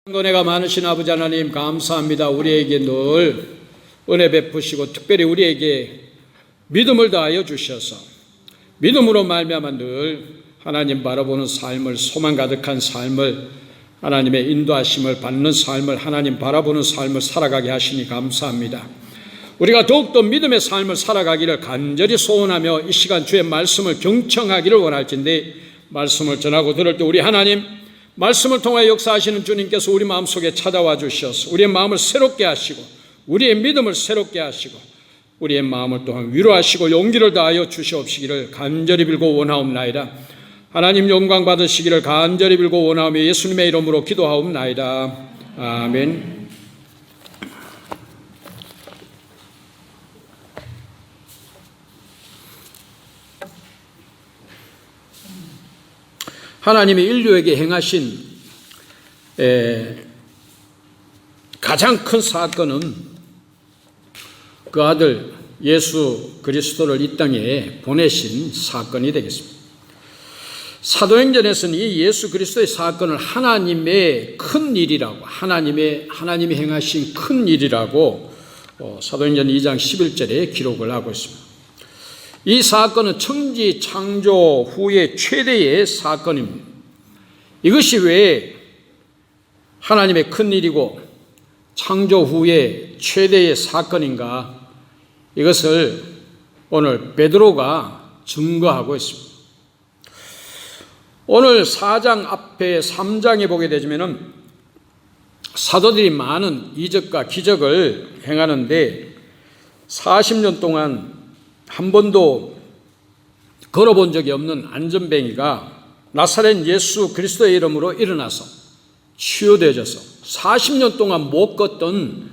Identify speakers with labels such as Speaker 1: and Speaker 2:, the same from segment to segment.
Speaker 1: 은혜가 많으신 아버지 하나님 감사합니다. 우리에게 늘 은혜 베푸시고 특별히 우리에게 믿음을 다하여 주셔서 믿음으로 말미암아 늘 하나님 바라보는 삶을, 소망 가득한 삶을, 하나님의 인도하심을 받는 삶을, 하나님 바라보는 삶을 살아가게 하시니 감사합니다. 우리가 더욱더 믿음의 삶을 살아가기를 간절히 소원하며 이 시간 주의 말씀을 경청하기를 원할진데, 말씀을 전하고 들을 때 우리 하나님 말씀을 통하여 역사하시는 주님께서 우리 마음속에 찾아와 주셔서 우리의 마음을 새롭게 하시고 우리의 믿음을 새롭게 하시고 우리의 마음을 또한 위로하시고 용기를 다하여 주시옵시기를 간절히 빌고 원하옵나이다. 하나님 영광 받으시기를 간절히 빌고 원하오며 예수님의 이름으로 기도하옵나이다. 아멘. 하나님이 인류에게 행하신 가장 큰 사건은 그 아들 예수 그리스도를 이 땅에 보내신 사건이 되겠습니다. 사도행전에서는 이 예수 그리스도의 사건을 하나님의 큰 일이라고, 하나님이 행하신 큰 일이라고 사도행전 2장 11절에 기록을 하고 있습니다. 이 사건은 천지 창조 후의 최대의 사건입니다. 이것이 왜 하나님의 큰 일이고 창조 후의 최대의 사건인가? 이것을 오늘 베드로가 증거하고 있습니다. 오늘 4장 앞에 3장에 보게 되면 사도들이 많은 이적과 기적을 행하는데 40년 동안 한 번도 걸어본 적이 없는 안전뱅이가 나사렛 예수 그리스도의 이름으로 일어나서 치유되어져서 40년 동안 못 걷던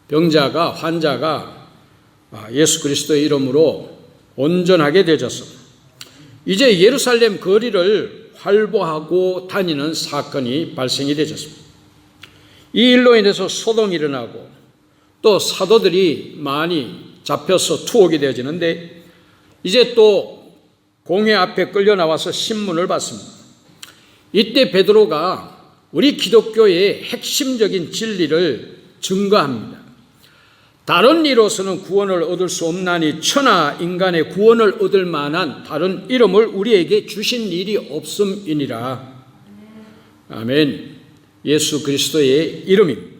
Speaker 1: 환자가 예수 그리스도의 이름으로 온전하게 되어져서 이제 예루살렘 거리를 활보하고 다니는 사건이 발생이 되었습니다. 이 일로 인해서 소동이 일어나고 또 사도들이 많이 잡혀서 투옥이 되어지는데 이제 또 공회 앞에 끌려 나와서 신문을 받습니다. 이때 베드로가 우리 기독교의 핵심적인 진리를 증거합니다. 다른 이로서는 구원을 얻을 수 없나니 천하 인간의 구원을 얻을 만한 다른 이름을 우리에게 주신 일이 없음이니라. 아멘. 예수 그리스도의 이름입니다.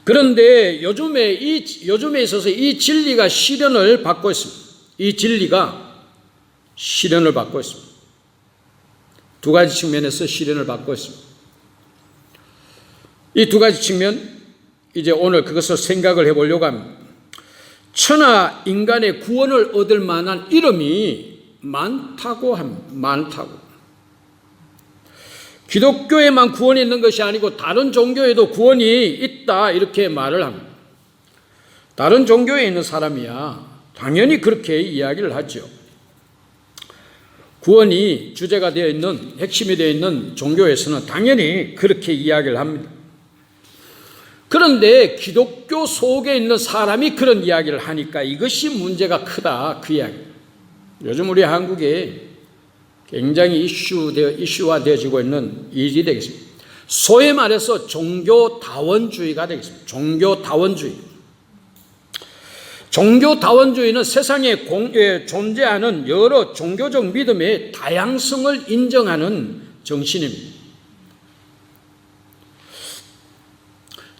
Speaker 1: 그런데 요즘에 있어서 이 진리가 실현을 받고 있습니다. 이 진리가 실현을 받고 있습니다. 두 가지 측면에서 실현을 받고 있습니다. 이 두 가지 측면, 이제 오늘 그것을 생각을 해보려고 합니다. 천하 인간의 구원을 얻을 만한 이름이 많다고. 기독교에만 구원이 있는 것이 아니고 다른 종교에도 구원이 있다, 이렇게 말을 합니다. 다른 종교에 있는 사람이야 당연히 그렇게 이야기를 하죠. 구원이 주제가 되어 있는, 핵심이 되어 있는 종교에서는 당연히 그렇게 이야기를 합니다. 그런데 기독교 속에 있는 사람이 그런 이야기를 하니까 이것이 문제가 크다, 그 이야기. 요즘 우리 한국에 굉장히 이슈화되어지고 있는 일이 되겠습니다. 소위 말해서 종교다원주의가 되겠습니다. 종교다원주의는 세상에 존재하는 여러 종교적 믿음의 다양성을 인정하는 정신입니다.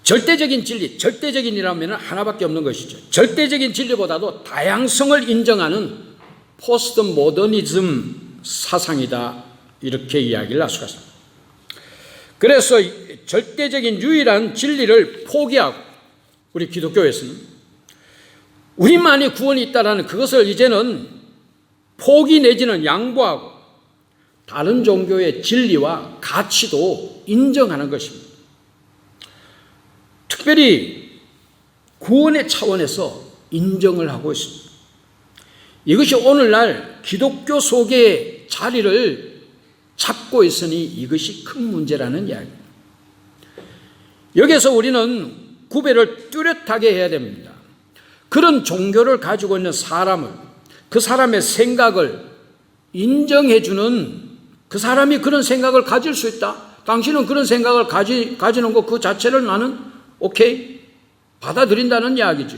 Speaker 1: 절대적인 진리, 절대적인이라면 하나밖에 없는 것이죠. 절대적인 진리보다도 다양성을 인정하는 포스트 모더니즘 사상이다, 이렇게 이야기를 할 수가 있습니다. 그래서 절대적인 유일한 진리를 포기하고 우리 기독교에서는 우리만이 구원이 있다라는 그것을 이제는 포기 내지는 양보하고 다른 종교의 진리와 가치도 인정하는 것입니다. 특별히 구원의 차원에서 인정을 하고 있습니다. 이것이 오늘날 기독교 속에 자리를 잡고 있으니 이것이 큰 문제라는 이야기입니다. 여기서 우리는 구별을 뚜렷하게 해야 됩니다. 그런 종교를 가지고 있는 사람을, 그 사람의 생각을 인정해주는, 그 사람이 그런 생각을 가질 수 있다, 당신은 그런 생각을 가지는 것 그 자체를 나는 오케이 받아들인다는 이야기죠.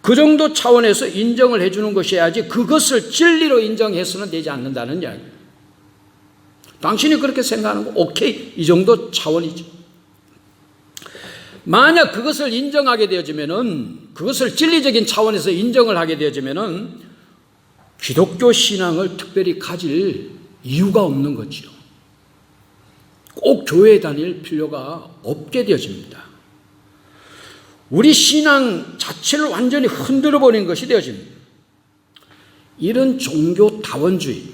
Speaker 1: 그 정도 차원에서 인정을 해주는 것이어야지 그것을 진리로 인정해서는 되지 않는다는 이야기예요. 당신이 그렇게 생각하는 거 오케이 이 정도 차원이죠. 만약 그것을 인정하게 되어지면은, 그것을 진리적인 차원에서 인정을 하게 되어지면은 기독교 신앙을 특별히 가질 이유가 없는 거죠. 꼭 교회에 다닐 필요가 없게 되어집니다. 우리 신앙 자체를 완전히 흔들어 버리는 것이 되어집니다. 이런 종교다원주의는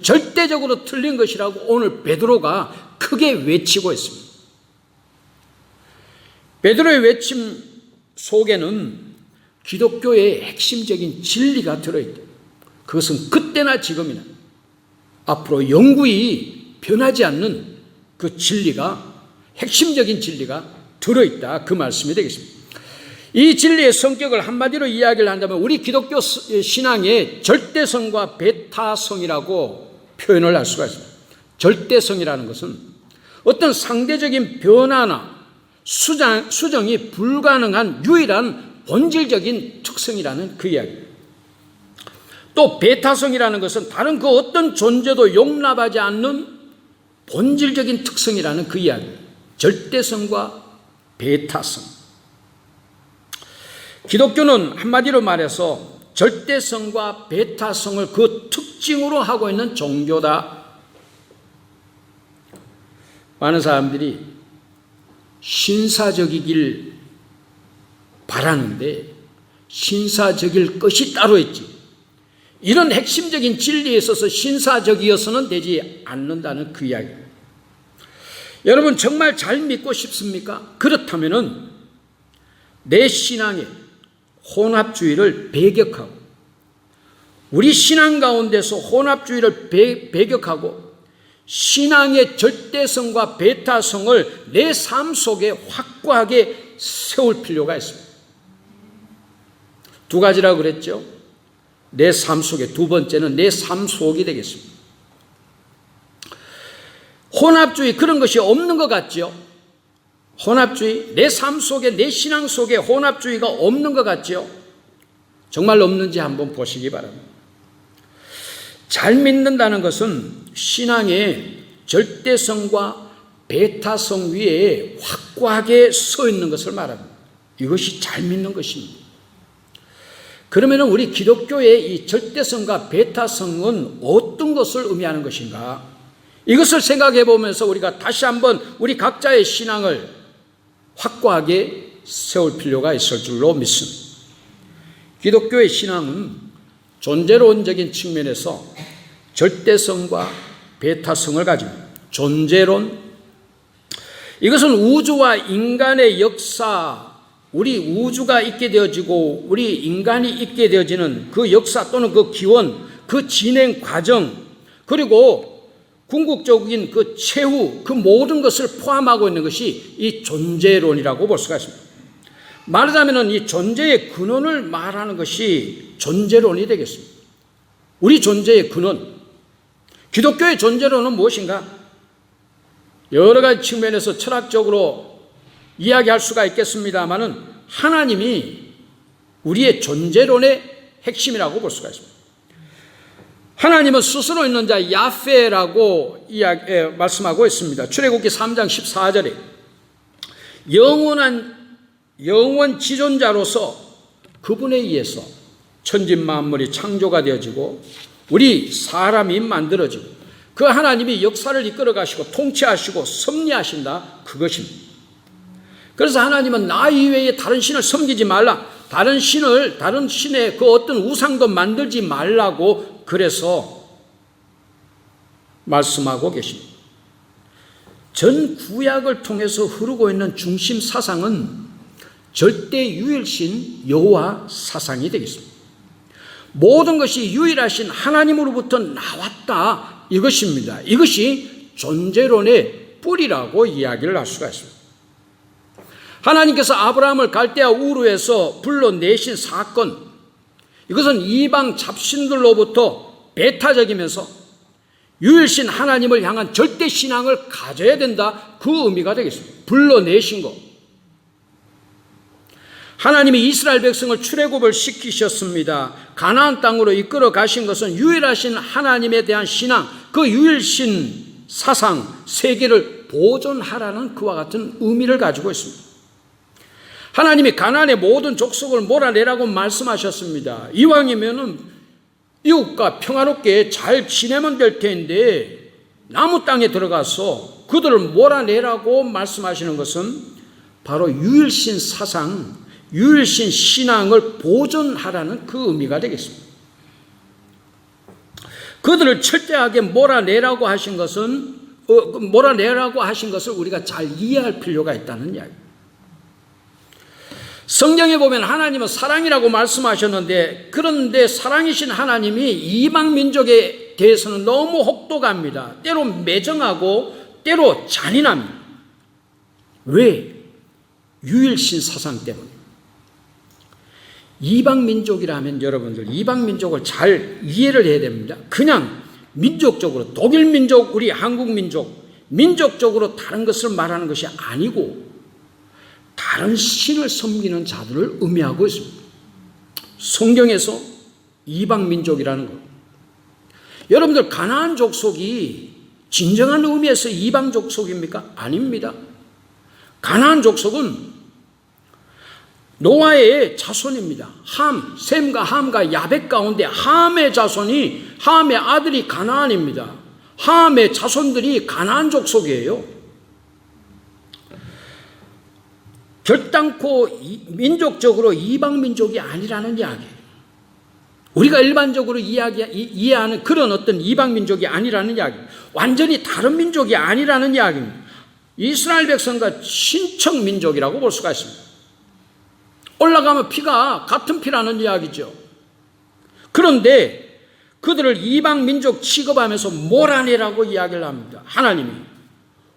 Speaker 1: 절대적으로 틀린 것이라고 오늘 베드로가 크게 외치고 있습니다. 베드로의 외침 속에는 기독교의 핵심적인 진리가 들어있다. 그것은 그때나 지금이나 앞으로 영구히 변하지 않는 그 진리가, 핵심적인 진리가 들어있다, 그 말씀이 되겠습니다. 이 진리의 성격을 한마디로 이야기를 한다면 우리 기독교 신앙의 절대성과 배타성이라고 표현을 할 수가 있습니다. 절대성이라는 것은 어떤 상대적인 변화나 수정이 불가능한 유일한 본질적인 특성이라는 그 이야기입니다. 또 배타성이라는 것은 다른 그 어떤 존재도 용납하지 않는 본질적인 특성이라는 그 이야기입니다. 절대성과 배타성. 기독교는 한마디로 말해서 절대성과 배타성을 그 특징으로 하고 있는 종교다. 많은 사람들이 신사적이길 바라는데 신사적일 것이 따로 있지, 이런 핵심적인 진리에 있어서 신사적이어서는 되지 않는다는 그 이야기입니다. 여러분 정말 잘 믿고 싶습니까? 그렇다면은 내 신앙의 혼합주의를 배격하고, 우리 신앙 가운데서 혼합주의를 배격하고 신앙의 절대성과 배타성을 내 삶 속에 확고하게 세울 필요가 있습니다. 두 가지라고 그랬죠. 내 삶 속에, 두 번째는 내 삶 속이 되겠습니다. 혼합주의, 그런 것이 없는 것 같죠. 혼합주의, 내 삶 속에, 내 신앙 속에 혼합주의가 없는 것 같죠. 정말 없는지 한번 보시기 바랍니다. 잘 믿는다는 것은 신앙의 절대성과 배타성 위에 확고하게 서 있는 것을 말합니다. 이것이 잘 믿는 것입니다. 그러면 우리 기독교의 이 절대성과 배타성은 어떤 것을 의미하는 것인가? 이것을 생각해 보면서 우리가 다시 한번 우리 각자의 신앙을 확고하게 세울 필요가 있을 줄로 믿습니다. 기독교의 신앙은 존재론적인 측면에서 절대성과 배타성을 가집니다. 존재론, 이것은 우주와 인간의 역사, 우리 우주가 있게 되어지고 우리 인간이 있게 되어지는 그 역사 또는 그 기원, 그 진행 과정, 그리고 궁극적인 그 최후, 그 모든 것을 포함하고 있는 것이 이 존재론이라고 볼 수가 있습니다. 말하자면 이 존재의 근원을 말하는 것이 존재론이 되겠습니다. 우리 존재의 근원, 기독교의 존재론은 무엇인가? 여러 가지 측면에서 철학적으로 이야기할 수가 있겠습니다마는 하나님이 우리의 존재론의 핵심이라고 볼 수가 있습니다. 하나님은 스스로 있는 자 야훼라고 말씀하고 있습니다. 출애굽기 3장 14절에 영원 지존자로서 그분에 의해서 천진만물이 창조가 되어지고 우리 사람이 만들어지고 그 하나님이 역사를 이끌어 가시고 통치하시고 섭리하신다, 그것입니다. 그래서 하나님은 나 이외에 다른 신을 섬기지 말라, 다른 신의 그 어떤 우상도 만들지 말라고 그래서 말씀하고 계십니다. 전 구약을 통해서 흐르고 있는 중심 사상은 절대 유일신 여호와 사상이 되겠습니다. 모든 것이 유일하신 하나님으로부터 나왔다, 이것입니다. 이것이 존재론의 뿌리라고 이야기를 할 수가 있습니다. 하나님께서 아브라함을 갈대아 우르에서 불러내신 사건, 이것은 이방 잡신들로부터 배타적이면서 유일신 하나님을 향한 절대 신앙을 가져야 된다, 그 의미가 되겠습니다. 불러내신 것. 하나님이 이스라엘 백성을 출애굽을 시키셨습니다. 가나안 땅으로 이끌어 가신 것은 유일하신 하나님에 대한 신앙, 그 유일신 사상, 세계를 보존하라는 그와 같은 의미를 가지고 있습니다. 하나님이 가나안의 모든 족속을 몰아내라고 말씀하셨습니다. 이왕이면은 이웃과 평화롭게 잘 지내면 될 텐데 남은 땅에 들어가서 그들을 몰아내라고 말씀하시는 것은 바로 유일신 사상, 유일신 신앙을 보존하라는 그 의미가 되겠습니다. 그들을 철저하게 몰아내라고 하신 것을 우리가 잘 이해할 필요가 있다는 이야기입니다. 성경에 보면 하나님은 사랑이라고 말씀하셨는데, 그런데 사랑이신 하나님이 이방 민족에 대해서는 너무 혹독합니다. 때로 매정하고 때로 잔인합니다. 왜? 유일신 사상 때문에. 이방 민족이라면 여러분들 이방 민족을 잘 이해를 해야 됩니다. 그냥 민족적으로 독일 민족, 우리 한국 민족, 민족적으로 다른 것을 말하는 것이 아니고 다른 신을 섬기는 자들을 의미하고 있습니다. 성경에서 이방 민족이라는 것. 여러분들 가나안 족속이 진정한 의미에서 이방 족속입니까? 아닙니다. 가나안 족속은 노아의 자손입니다. 셈과 함과 야벳 가운데 함의 자손이, 함의 아들이 가나안입니다. 함의 자손들이 가나안 족속이에요. 결단코 민족적으로 이방 민족이 아니라는 이야기예요. 우리가 일반적으로 이해하는 그런 어떤 이방 민족이 아니라는 이야기입니다. 완전히 다른 민족이 아니라는 이야기입니다. 이스라엘 백성과 친척 민족이라고 볼 수가 있습니다. 올라가면 피가 같은 피라는 이야기죠. 그런데 그들을 이방 민족 취급하면서 몰아내라고 이야기를 합니다. 하나님이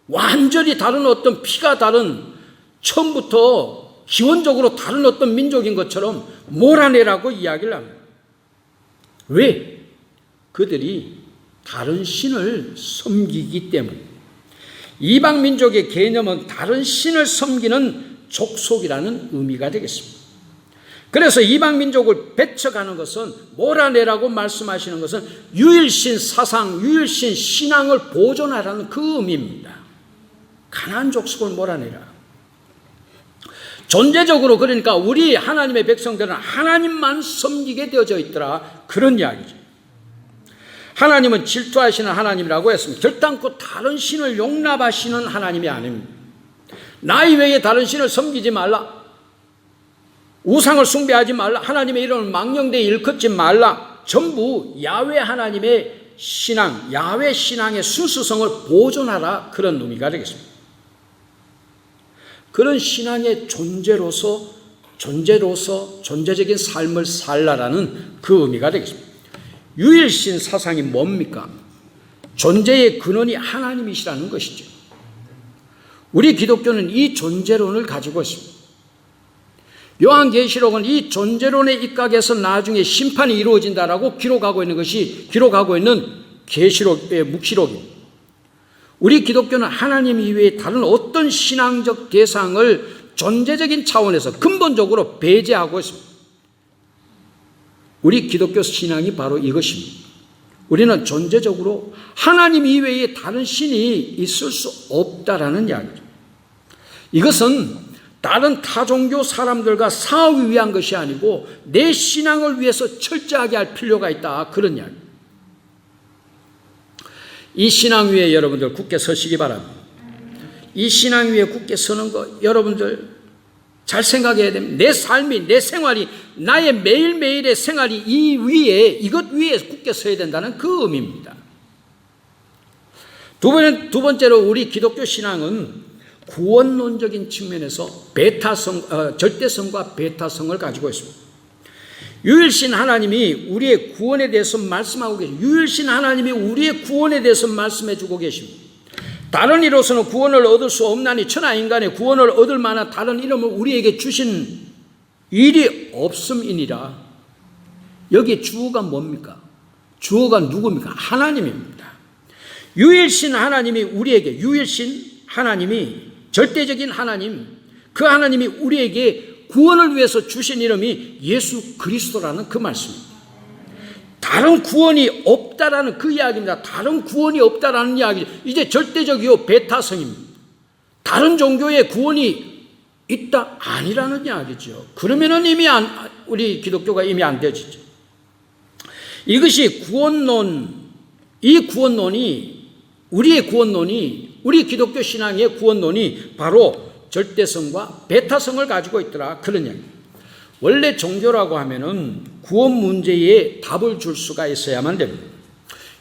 Speaker 1: 완전히 다른 어떤 피가 다른, 처음부터 기원적으로 다른 어떤 민족인 것처럼 몰아내라고 이야기를 합니다. 왜? 그들이 다른 신을 섬기기 때문에. 이방 민족의 개념은 다른 신을 섬기는 족속이라는 의미가 되겠습니다. 그래서 이방 민족을 배척하는 것은, 몰아내라고 말씀하시는 것은 유일신 사상, 유일신 신앙을 보존하라는 그 의미입니다. 가나안 족속을 몰아내라. 존재적으로 그러니까 우리 하나님의 백성들은 하나님만 섬기게 되어져 있더라, 그런 이야기죠. 하나님은 질투하시는 하나님이라고 했습니다. 결단코 다른 신을 용납하시는 하나님이 아닙니다. 나 이외에 다른 신을 섬기지 말라, 우상을 숭배하지 말라, 하나님의 이름을 망령되이 일컫지 말라, 전부 야훼 하나님의 신앙, 야훼 신앙의 순수성을 보존하라, 그런 의미가 되겠습니다. 그런 신앙의 존재적인 삶을 살라라는 그 의미가 되겠습니다. 유일신 사상이 뭡니까? 존재의 근원이 하나님이시라는 것이죠. 우리 기독교는 이 존재론을 가지고 있습니다. 요한계시록은 이 존재론에 입각해서 나중에 심판이 이루어진다라고 기록하고 있는 계시록의 묵시록입니다. 우리 기독교는 하나님 이외에 다른 어떤 신앙적 대상을 존재적인 차원에서 근본적으로 배제하고 있습니다. 우리 기독교 신앙이 바로 이것입니다. 우리는 존재적으로 하나님 이외에 다른 신이 있을 수 없다라는 이야기죠. 이것은 다른 타종교 사람들과 싸우기 위한 것이 아니고 내 신앙을 위해서 철저하게 할 필요가 있다, 그런 이야기입니다. 이 신앙 위에 여러분들 굳게 서시기 바랍니다. 이 신앙 위에 굳게 서는 거 여러분들 잘 생각해야 됩니다. 내 삶이, 내 생활이, 나의 매일매일의 생활이 이것 위에 굳게 서야 된다는 그 의미입니다. 두 번째로 우리 기독교 신앙은 구원론적인 측면에서 절대성과 베타성을 가지고 있습니다. 유일신 하나님이 우리의 구원에 대해서 말씀하고 계십니다. 유일신 하나님이 우리의 구원에 대해서 말씀해 주고 계십니다. 다른 이로서는 구원을 얻을 수 없나니 천하 인간의 구원을 얻을 만한 다른 이름을 우리에게 주신 일이 없음이니라. 여기에 주어가 뭡니까? 주어가 누굽니까? 하나님입니다. 유일신 하나님이 우리에게, 유일신 하나님이, 절대적인 하나님, 그 하나님이 우리에게 구원을 위해서 주신 이름이 예수 그리스도라는 그 말씀입니다. 다른 구원이 없다라는 그 이야기입니다. 다른 구원이 없다라는 이야기. 이제 절대적이요 베타성입니다. 다른 종교의 구원이 있다 아니라는 이야기죠. 그러면은 이미 우리 기독교가 이미 안 되어지죠. 이것이 구원론, 이 구원론이, 우리의 구원론이, 우리 기독교 신앙의 구원론이 바로 절대성과 베타성을 가지고 있더라, 그런 이야기입니다. 원래 종교라고 하면은 구원 문제에 답을 줄 수가 있어야만 됩니다.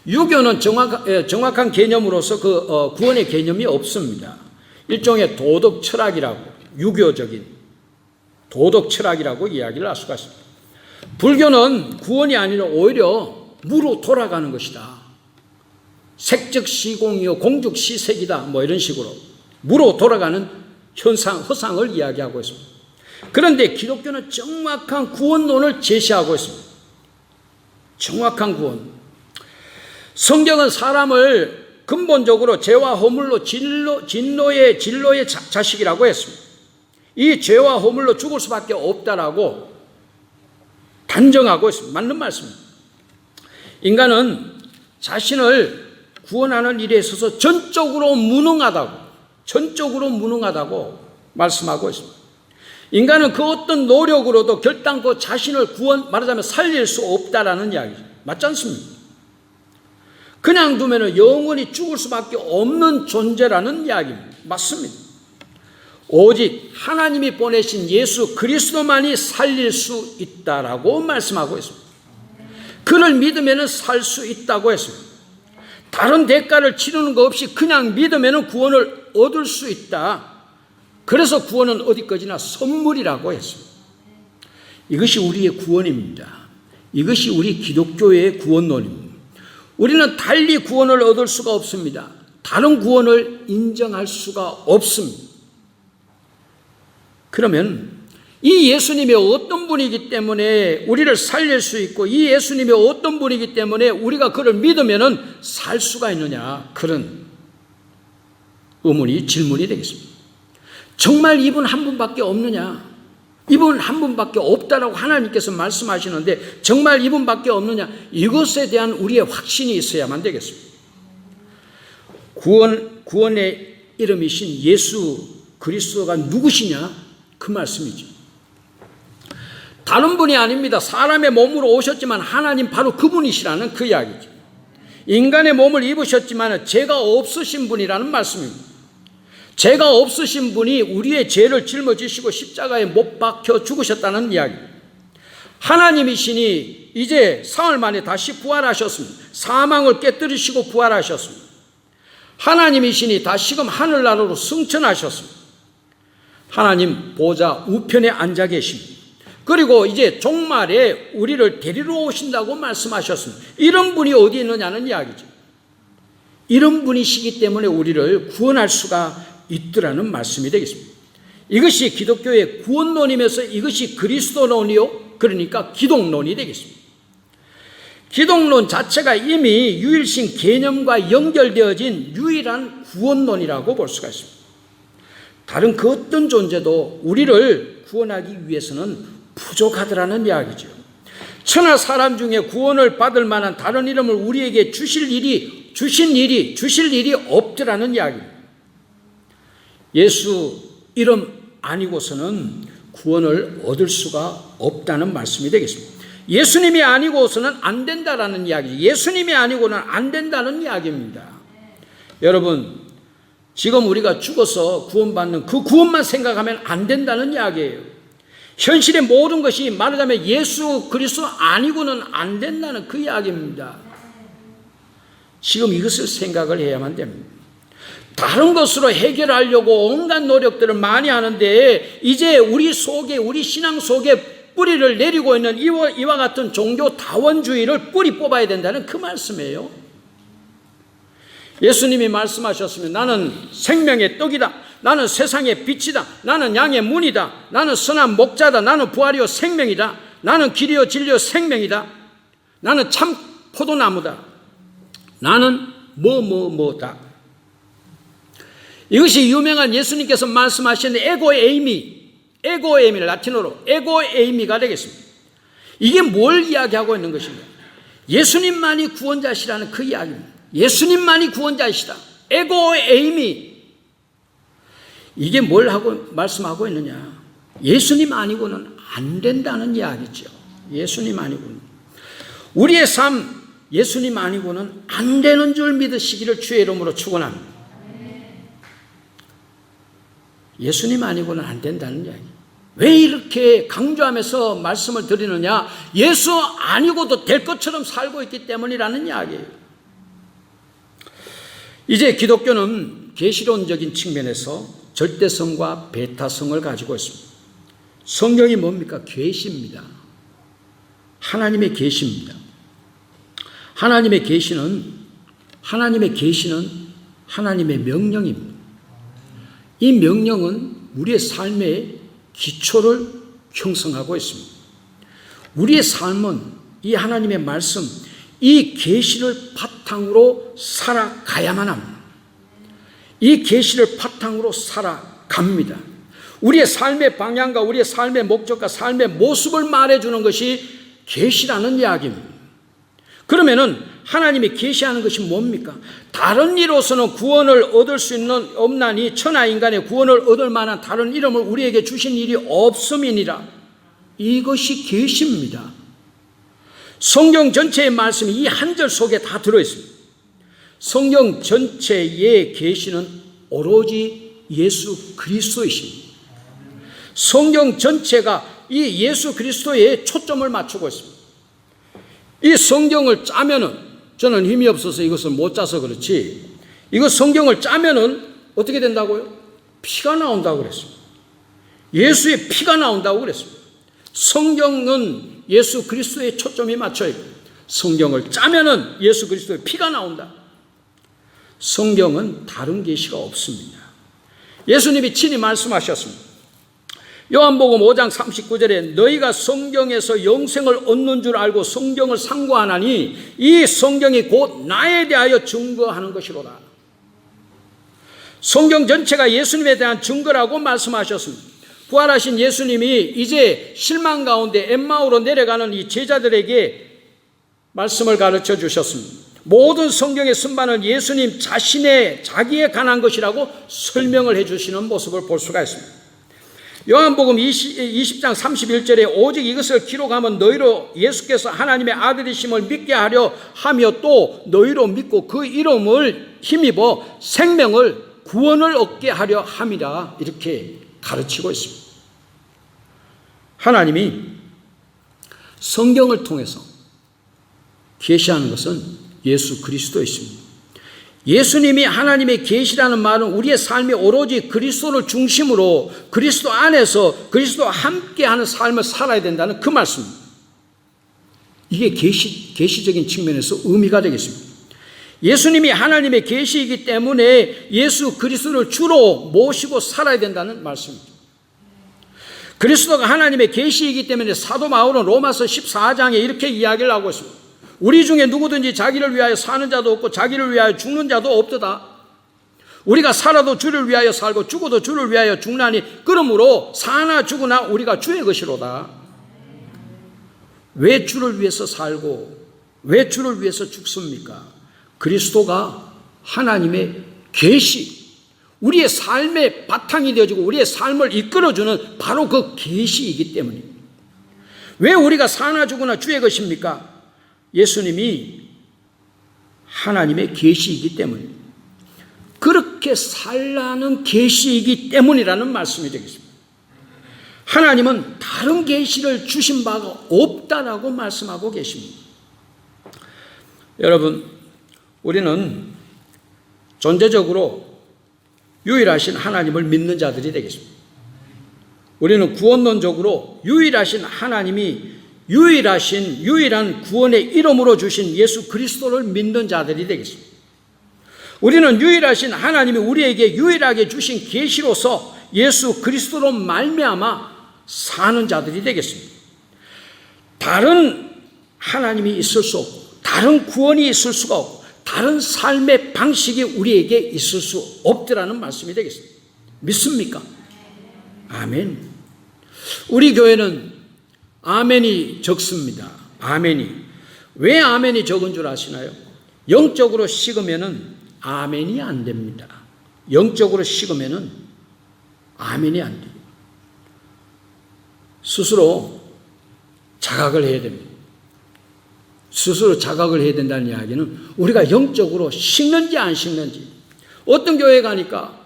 Speaker 1: 유교는 정확한 개념으로서 구원의 개념이 없습니다. 일종의 도덕 철학이라고, 유교적인 도덕 철학이라고 이야기를 할 수가 있습니다. 불교는 구원이 아니라 오히려 무로 돌아가는 것이다. 색적 시공이요 공적 시색이다. 뭐 이런 식으로 무로 돌아가는 허상을 이야기하고 있습니다. 그런데 기독교는 정확한 구원론을 제시하고 있습니다. 정확한 구원. 성경은 사람을 근본적으로 죄와 허물로 진노의 자식이라고 했습니다. 이 죄와 허물로 죽을 수밖에 없다라고 단정하고 있습니다. 맞는 말씀입니다. 인간은 자신을 구원하는 일에 있어서 전적으로 무능하다고 말씀하고 있습니다. 인간은 그 어떤 노력으로도 결단코 자신을 말하자면 살릴 수 없다라는 이야기죠. 맞지 않습니까? 그냥 두면 영원히 죽을 수밖에 없는 존재라는 이야기입니다. 맞습니다. 오직 하나님이 보내신 예수 그리스도만이 살릴 수 있다라고 말씀하고 있습니다. 그를 믿으면 살 수 있다고 했습니다. 다른 대가를 치르는 것 없이 그냥 믿으면 구원을 얻을 수 있다. 그래서 구원은 어디까지나 선물이라고 했습니다. 이것이 우리의 구원입니다. 이것이 우리 기독교의 구원론입니다. 우리는 달리 구원을 얻을 수가 없습니다. 다른 구원을 인정할 수가 없습니다. 그러면 이 예수님이 어떤 분이기 때문에 우리를 살릴 수 있고, 이 예수님이 어떤 분이기 때문에 우리가 그를 믿으면 살 수가 있느냐, 그런 질문이 되겠습니다. 정말 이분 한 분밖에 없느냐? 이분 한 분밖에 없다라고 하나님께서 말씀하시는데 정말 이분밖에 없느냐? 이것에 대한 우리의 확신이 있어야만 되겠습니다. 구원의 이름이신 예수 그리스도가 누구시냐? 그 말씀이죠. 다른 분이 아닙니다. 사람의 몸으로 오셨지만 하나님 바로 그분이시라는 그 이야기죠. 인간의 몸을 입으셨지만 죄가 없으신 분이라는 말씀입니다. 죄가 없으신 분이 우리의 죄를 짊어지시고 십자가에 못 박혀 죽으셨다는 이야기. 하나님이시니 이제 사흘 만에 다시 부활하셨습니다. 사망을 깨뜨리시고 부활하셨습니다. 하나님이시니 다시금 하늘나라로 승천하셨습니다. 하나님 보좌 우편에 앉아 계십니다. 그리고 이제 종말에 우리를 데리러 오신다고 말씀하셨습니다. 이런 분이 어디 있느냐는 이야기죠. 이런 분이시기 때문에 우리를 구원할 수가 있더라는 말씀이 되겠습니다. 이것이 기독교의 구원론이면서 이것이 그리스도론이요, 그러니까 기독론이 되겠습니다. 기독론 자체가 이미 유일신 개념과 연결되어진 유일한 구원론이라고 볼 수가 있습니다. 다른 그 어떤 존재도 우리를 구원하기 위해서는 부족하더라는 이야기죠. 천하 사람 중에 구원을 받을 만한 다른 이름을 우리에게 주실 일이 없더라는 이야기입니다. 예수 이름 아니고서는 구원을 얻을 수가 없다는 말씀이 되겠습니다. 예수님이 아니고서는 안 된다라는 이야기, 예수님이 아니고는 안 된다는 이야기입니다. 여러분, 지금 우리가 죽어서 구원받는 그 구원만 생각하면 안 된다는 이야기예요. 현실의 모든 것이 말하자면 예수 그리스도 아니고는 안 된다는 그 이야기입니다. 지금 이것을 생각을 해야만 됩니다. 다른 것으로 해결하려고 온갖 노력들을 많이 하는데 이제 우리 속에, 우리 신앙 속에 뿌리를 내리고 있는 이와 같은 종교 다원주의를 뿌리 뽑아야 된다는 그 말씀이에요. 예수님이 말씀하셨으면 나는 생명의 떡이다, 나는 세상의 빛이다, 나는 양의 문이다, 나는 선한 목자다, 나는 부활이요 생명이다, 나는 길이요 진리요 생명이다, 나는 참 포도나무다, 나는 뭐다. 이것이 유명한 예수님께서 말씀하신 에고 에이미, 라틴어로 에고 에이미가 되겠습니다. 이게 뭘 이야기하고 있는 것인가? 예수님만이 구원자시라는 그 이야기입니다. 예수님만이 구원자이시다. 에고 에이미. 이게 뭘 하고 말씀하고 있느냐? 예수님 아니고는 안 된다는 이야기죠. 예수님 아니고는. 우리의 삶, 예수님 아니고는 안 되는 줄 믿으시기를 주의 이름으로 축원합니다. 예수님 아니고는 안 된다는 이야기. 왜 이렇게 강조하면서 말씀을 드리느냐? 예수 아니고도 될 것처럼 살고 있기 때문이라는 이야기예요. 이제 기독교는 계시론적인 측면에서 절대성과 배타성을 가지고 있습니다. 성경이 뭡니까? 계시입니다. 하나님의 계시입니다. 하나님의 계시는 하나님의 명령입니다. 이 명령은 우리의 삶의 기초를 형성하고 있습니다. 우리의 삶은 이 하나님의 말씀, 이 계시를 바탕으로 살아가야만 합니다. 이 계시를 바탕으로 살아갑니다. 우리의 삶의 방향과 우리의 삶의 목적과 삶의 모습을 말해주는 것이 계시라는 이야기입니다. 그러면은 하나님이 계시하는 것이 뭡니까? 다른 이로서는 구원을 얻을 수 있는 없나니 천하 인간의 구원을 얻을 만한 다른 이름을 우리에게 주신 일이 없음이니라. 이것이 계시입니다. 성경 전체의 말씀이 이 한 절 속에 다 들어있습니다. 성경 전체의 계시는 오로지 예수 그리스도이십니다. 성경 전체가 이 예수 그리스도에 초점을 맞추고 있습니다. 이 성경을 짜면은, 저는 힘이 없어서 이것을 못 짜서 그렇지, 이거 성경을 짜면은 어떻게 된다고요? 피가 나온다고 그랬습니다. 예수의 피가 나온다고 그랬습니다. 성경은 예수 그리스도에 초점이 맞춰 있고, 성경을 짜면은 예수 그리스도의 피가 나온다. 성경은 다른 계시가 없습니다. 예수님이 친히 말씀하셨습니다. 요한복음 5장 39절에 너희가 성경에서 영생을 얻는 줄 알고 성경을 상고하나니 이 성경이 곧 나에 대하여 증거하는 것이로다. 성경 전체가 예수님에 대한 증거라고 말씀하셨습니다. 부활하신 예수님이 이제 실망 가운데 엠마오로 내려가는 이 제자들에게 말씀을 가르쳐 주셨습니다. 모든 성경의 선반은 예수님 자기에 관한 것이라고 설명을 해 주시는 모습을 볼 수가 있습니다. 요한복음 20장 31절에 오직 이것을 기록하면 너희로 예수께서 하나님의 아들이심을 믿게 하려 하며 또 너희로 믿고 그 이름을 힘입어 생명을 구원을 얻게 하려 함이라, 이렇게 가르치고 있습니다. 하나님이 성경을 통해서 계시하는 것은 예수 그리스도이십니다. 예수님이 하나님의 계시라는 말은 우리의 삶이 오로지 그리스도를 중심으로 그리스도 안에서 그리스도와 함께하는 삶을 살아야 된다는 그 말씀입니다. 이게 계시적인 측면에서 의미가 되겠습니다. 예수님이 하나님의 계시이기 때문에 예수 그리스도를 주로 모시고 살아야 된다는 말씀입니다. 그리스도가 하나님의 계시이기 때문에 사도 바울은 로마서 14장에 이렇게 이야기를 하고 있습니다. 우리 중에 누구든지 자기를 위하여 사는 자도 없고 자기를 위하여 죽는 자도 없도다. 우리가 살아도 주를 위하여 살고 죽어도 주를 위하여 죽나니 그러므로 사나 죽으나 우리가 주의 것이로다. 왜 주를 위해서 살고 왜 주를 위해서 죽습니까? 그리스도가 하나님의 계시, 우리의 삶의 바탕이 되어지고 우리의 삶을 이끌어주는 바로 그 계시이기 때문입니다. 왜 우리가 사나 죽으나 주의 것입니까? 예수님이 하나님의 계시이기 때문입니다. 그렇게 살라는 계시이기 때문이라는 말씀이 되겠습니다. 하나님은 다른 계시를 주신 바가 없다라고 말씀하고 계십니다. 여러분, 우리는 존재적으로 유일하신 하나님을 믿는 자들이 되겠습니다. 우리는 구원론적으로 유일하신 하나님이 유일한 구원의 이름으로 주신 예수 그리스도를 믿는 자들이 되겠습니다. 우리는 유일하신 하나님이 우리에게 유일하게 주신 계시로서 예수 그리스도로 말미암아 사는 자들이 되겠습니다. 다른 하나님이 있을 수 없고 다른 구원이 있을 수가 없고 다른 삶의 방식이 우리에게 있을 수 없더라는 말씀이 되겠습니다. 믿습니까? 아멘. 우리 교회는 아멘이 적습니다. 아멘이. 왜 아멘이 적은 줄 아시나요? 영적으로 식으면은 아멘이 안 됩니다. 영적으로 식으면은 아멘이 안 돼요. 스스로 자각을 해야 됩니다. 스스로 자각을 해야 된다는 이야기는 우리가 영적으로 식는지 안 식는지. 어떤 교회 가니까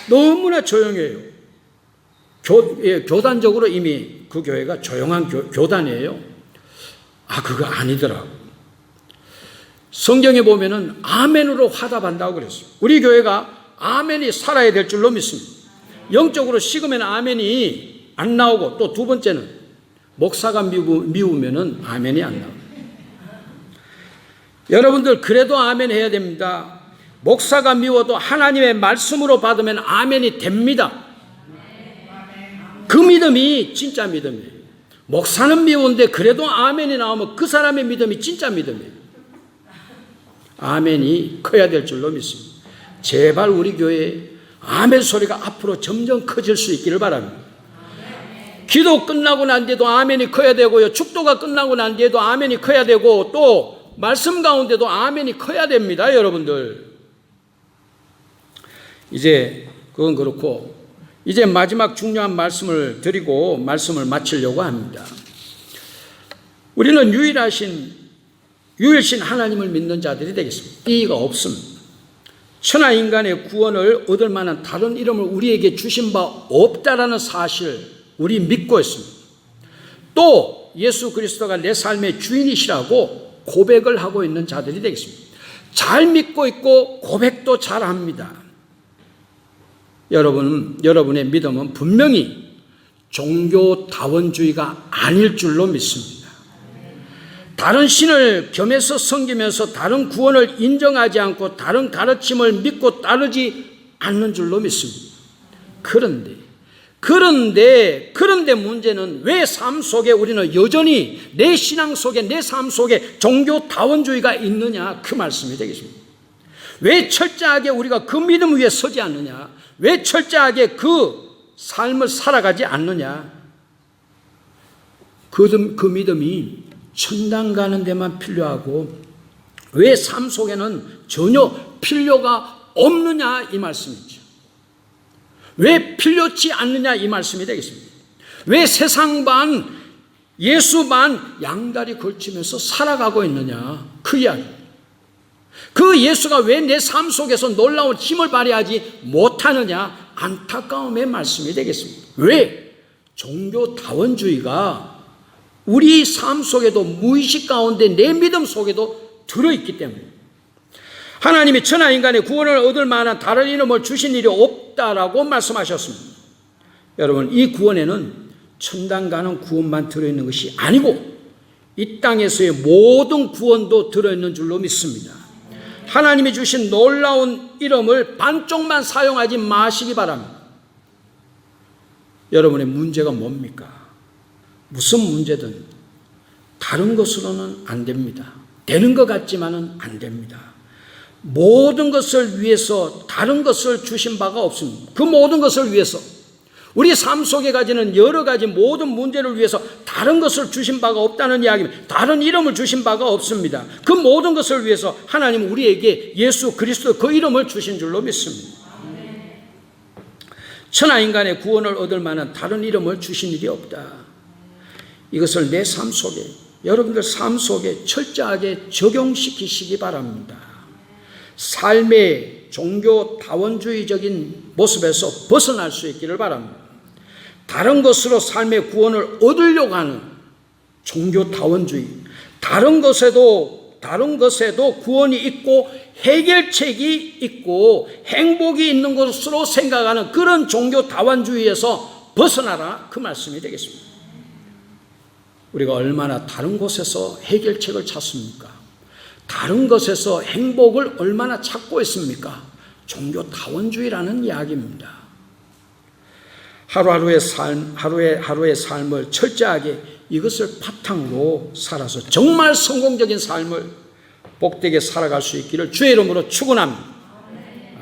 Speaker 1: 너무나 조용해요. 교단적으로 이미 그 교회가 조용한 교단이에요. 그거 아니더라고. 성경에 보면은 아멘으로 화답한다고 그랬어요. 우리 교회가 아멘이 살아야 될 줄로 믿습니다. 영적으로 식으면 아멘이 안 나오고, 또 두 번째는 목사가 미우면은 아멘이 안 나와요. 여러분들 그래도 아멘 해야 됩니다. 목사가 미워도 하나님의 말씀으로 받으면 아멘이 됩니다. 그 믿음이 진짜 믿음이에요. 목사는 미운데 그래도 아멘이 나오면 그 사람의 믿음이 진짜 믿음이에요. 아멘이 커야 될 줄로 믿습니다. 제발 우리 교회에 아멘 소리가 앞으로 점점 커질 수 있기를 바랍니다. 기도 끝나고 난 뒤에도 아멘이 커야 되고요. 축도가 끝나고 난 뒤에도 아멘이 커야 되고, 또 말씀 가운데도 아멘이 커야 됩니다. 여러분들. 이제 그건 그렇고, 이제 마지막 중요한 말씀을 드리고 말씀을 마치려고 합니다. 우리는 유일신 하나님을 믿는 자들이 되겠습니다. 이의가 없습니다. 천하 인간의 구원을 얻을 만한 다른 이름을 우리에게 주신 바 없다라는 사실 우리 믿고 있습니다. 또 예수 그리스도가 내 삶의 주인이시라고 고백을 하고 있는 자들이 되겠습니다. 잘 믿고 있고 고백도 잘합니다. 여러분의 믿음은 분명히 종교다원주의가 아닐 줄로 믿습니다. 다른 신을 겸해서 섬기면서 다른 구원을 인정하지 않고 다른 가르침을 믿고 따르지 않는 줄로 믿습니다. 그런데 문제는 왜 삶 속에 우리는 여전히 내 신앙 속에, 내 삶 속에 종교다원주의가 있느냐, 그 말씀이 되겠습니다. 왜 철저하게 우리가 그 믿음 위에 서지 않느냐, 왜 철저하게 그 삶을 살아가지 않느냐. 그 믿음이 천당 가는 데만 필요하고 왜 삶 속에는 전혀 필요가 없느냐, 이 말씀이죠. 왜 필요치 않느냐, 이 말씀이 되겠습니다. 왜 세상 반 예수 반 양다리 걸치면서 살아가고 있느냐, 그 이야기. 그 예수가 왜 내 삶 속에서 놀라운 힘을 발휘하지 못하느냐, 안타까움의 말씀이 되겠습니다. 왜? 종교다원주의가 우리 삶 속에도, 무의식 가운데 내 믿음 속에도 들어있기 때문에. 하나님이 천하 인간의 구원을 얻을 만한 다른 이름을 주신 일이 없다라고 말씀하셨습니다. 여러분, 이 구원에는 천당 가는 구원만 들어있는 것이 아니고 이 땅에서의 모든 구원도 들어있는 줄로 믿습니다. 하나님이 주신 놀라운 이름을 반쪽만 사용하지 마시기 바랍니다. 여러분의 문제가 뭡니까? 무슨 문제든 다른 것으로는 안 됩니다. 되는 것 같지만은 안 됩니다. 모든 것을 위해서 다른 것을 주신 바가 없습니다. 그 모든 것을 위해서, 우리 삶 속에 가지는 여러 가지 모든 문제를 위해서 다른 것을 주신 바가 없다는 이야기입니다. 다른 이름을 주신 바가 없습니다. 그 모든 것을 위해서 하나님은 우리에게 예수 그리스도 그 이름을 주신 줄로 믿습니다. 천하 인간의 구원을 얻을 만한 다른 이름을 주신 일이 없다. 이것을 내 삶 속에, 여러분들 삶 속에 철저하게 적용시키시기 바랍니다. 삶의 종교다원주의적인 모습에서 벗어날 수 있기를 바랍니다. 다른 것으로 삶의 구원을 얻으려고 하는 종교다원주의, 다른 것에도 구원이 있고 해결책이 있고 행복이 있는 것으로 생각하는 그런 종교다원주의에서 벗어나라, 그 말씀이 되겠습니다. 우리가 얼마나 다른 곳에서 해결책을 찾습니까? 다른 것에서 행복을 얼마나 찾고 있습니까? 종교다원주의라는 이야기입니다. 하루의 삶을 철저하게 이것을 바탕으로 살아서 정말 성공적인 삶을 복되게 살아갈 수 있기를 주의 이름으로 축원합니다.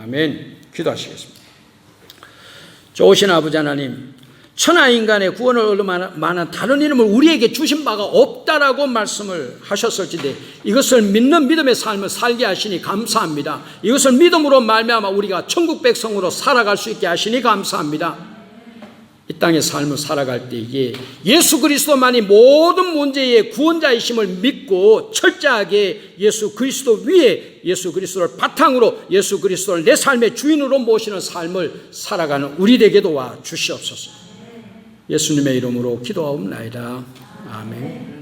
Speaker 1: 아멘. 기도하시겠습니다. 좋으신 아버지 하나님, 천하 인간의 구원을 얻을 만한 다른 이름을 우리에게 주신 바가 없다라고 말씀을 하셨을지대 이것을 믿는 믿음의 삶을 살게 하시니 감사합니다. 이것을 믿음으로 말미암아 우리가 천국 백성으로 살아갈 수 있게 하시니 감사합니다. 이 땅의 삶을 살아갈 때에 예수 그리스도만이 모든 문제의 구원자이심을 믿고 철저하게 예수 그리스도 위에 예수 그리스도를 바탕으로 예수 그리스도를 내 삶의 주인으로 모시는 삶을 살아가는 우리 되게 도와 주시옵소서. 예수님의 이름으로 기도하옵나이다. 아멘.